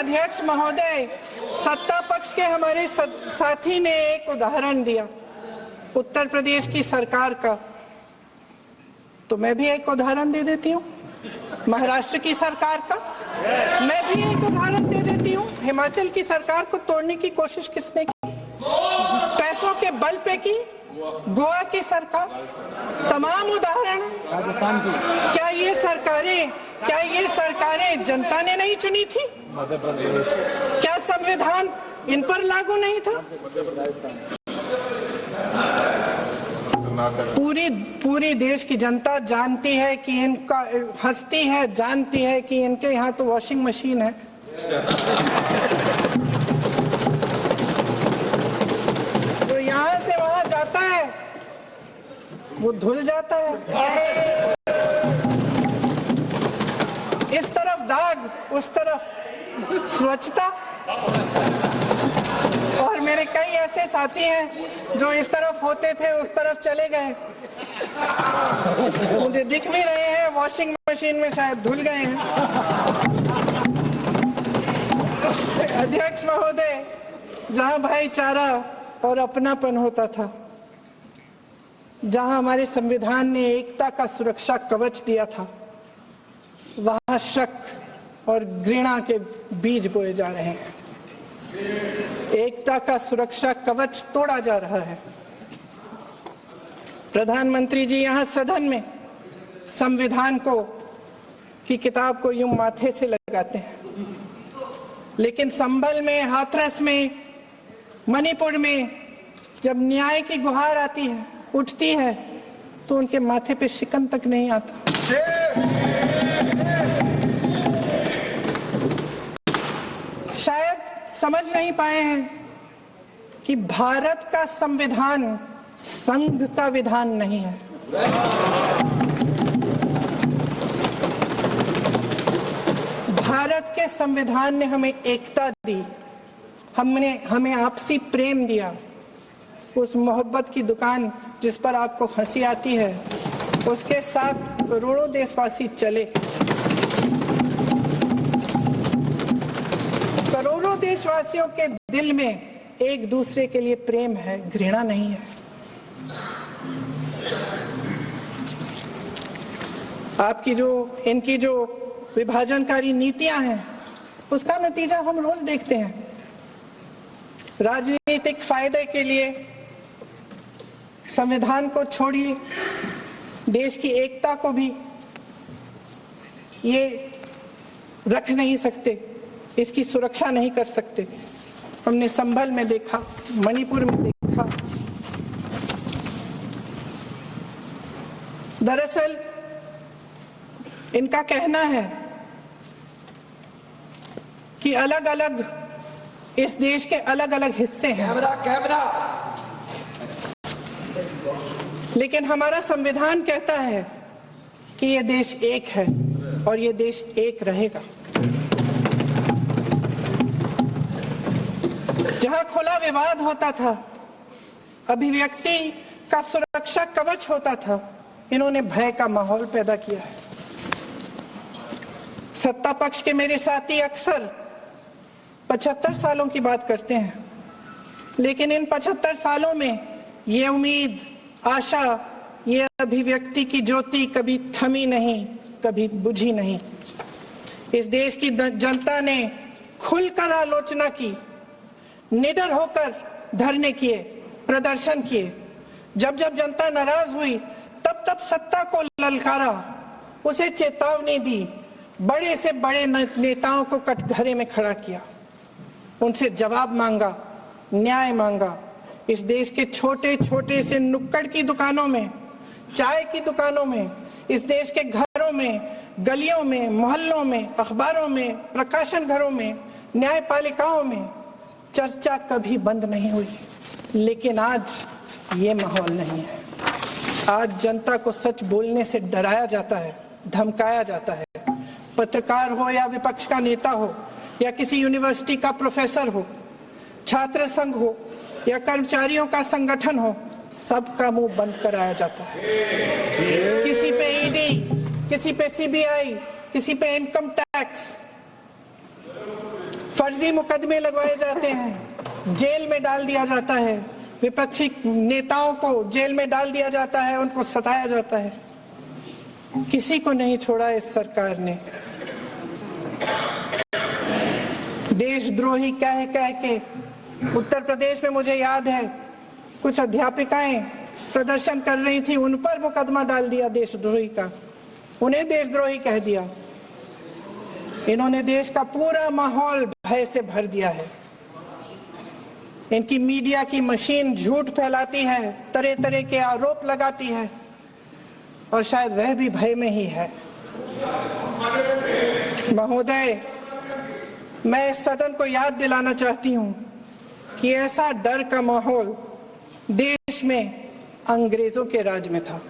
अध्यक्ष महोदय, सत्ता पक्ष के हमारे साथी ने एक उदाहरण दिया उत्तर प्रदेश की सरकार का, तो मैं भी एक उदाहरण दे देती हूँ महाराष्ट्र की सरकार का। मैं भी एक उदाहरण दे देती हूँ हिमाचल की सरकार को तोड़ने की कोशिश किसने की, पैसों के बल पे की, गोवा की सरकार। तमाम उदाहरण राजस्थान की। क्या ये सरकारें जनता ने नहीं चुनी थी? क्या संविधान इन पर लागू नहीं था? पूरी देश की जनता जानती है कि इनका हंसती है, जानती है कि इनके यहाँ तो वॉशिंग मशीन है। तो यहाँ से वहां जाता है, वो धुल जाता है। इस तरफ दाग, उस तरफ स्वच्छता। और मेरे कई ऐसे साथी हैं जो इस तरफ होते थे उस तरफ चले गए, मुझे दिख भी रहे हैं, वॉशिंग मशीन में शायद धुल गए हैं। अध्यक्ष महोदय, जहां भाईचारा और अपनापन होता था, जहां हमारे संविधान ने एकता का सुरक्षा कवच दिया था, वहां शक और घृणा के बीज बोए जा रहे हैं। एकता का सुरक्षा कवच तोड़ा जा रहा है। प्रधानमंत्री जी यहाँ सदन में संविधान की किताब को यूं माथे से लगाते हैं, लेकिन संभल में, हाथरस में, मणिपुर में जब न्याय की गुहार आती है, उठती है, तो उनके माथे पे शिकन तक नहीं आता। शायद समझ नहीं पाए हैं कि भारत का संविधान संघ का विधान नहीं है। भारत के संविधान ने हमें एकता दी, हमें आपसी प्रेम दिया। उस मोहब्बत की दुकान जिस पर आपको हंसी आती है, उसके साथ करोड़ों देशवासी चले। करोड़ों देशवासियों के दिल में एक दूसरे के लिए प्रेम है, घृणा नहीं है। इनकी जो विभाजनकारी नीतियां हैं, उसका नतीजा हम रोज देखते हैं। राजनीतिक फायदे के लिए संविधान को छोड़िए, देश की एकता को भी ये रख नहीं सकते, इसकी सुरक्षा नहीं कर सकते। हमने संभल में देखा, मणिपुर में देखा। दरअसल इनका कहना है कि अलग अलग इस देश के अलग अलग हिस्से हैं, लेकिन हमारा संविधान कहता है कि ये देश एक है और ये देश एक रहेगा। जहां खुला विवाद होता था, अभिव्यक्ति का सुरक्षा कवच होता था, इन्होंने भय का माहौल पैदा किया है। सत्ता पक्ष के मेरे साथी अक्सर 75 सालों की बात करते हैं, लेकिन इन 75 सालों में ये उम्मीद, आशा, ये अभिव्यक्ति की ज्योति कभी थमी नहीं, कभी बुझी नहीं। इस देश की जनता ने खुलकर आलोचना की, निडर होकर धरने किए, प्रदर्शन किए। जब जब जनता नाराज हुई, तब तब सत्ता को ललकारा, उसे चेतावनी दी, बड़े से बड़े नेताओं को कटघरे में खड़ा किया, उनसे जवाब मांगा, न्याय मांगा। इस देश के छोटे छोटे से नुक्कड़ की दुकानों में, चाय की दुकानों में, इस देश के घरों में, गलियों में, मोहल्लों में, अखबारों में, प्रकाशन घरों में, न्यायपालिकाओं में चर्चा कभी बंद नहीं हुई। लेकिन आज ये माहौल नहीं है। आज जनता को सच बोलने से डराया जाता है, धमकाया जाता है। पत्रकार हो या विपक्ष का नेता हो या किसी यूनिवर्सिटी का प्रोफेसर हो, छात्र संघ हो या कर्मचारियों का संगठन हो, सबका मुंह बंद कराया जाता है। किसी पे ईडी, किसी पे सीबीआई, किसी पे इनकम टैक्स, फर्जी मुकदमे लगवाए जाते हैं, जेल में डाल दिया जाता है, विपक्षी नेताओं को जेल में डाल दिया जाता है, उनको सताया जाता है। किसी को नहीं छोड़ा इस सरकार ने। देशद्रोही कह के उत्तर प्रदेश में मुझे याद है कुछ अध्यापिकाएं प्रदर्शन कर रही थी, उन पर मुकदमा डाल दिया देशद्रोही का, उन्हें देशद्रोही कह दिया। इन्होंने देश का पूरा माहौल भय से भर दिया है। इनकी मीडिया की मशीन झूठ फैलाती है, तरह तरह के आरोप लगाती है, और शायद वह भी भय में ही है। महोदय, मैं इस सदन को याद दिलाना चाहती हूं कि ऐसा डर का माहौल देश में अंग्रेजों के राज में था।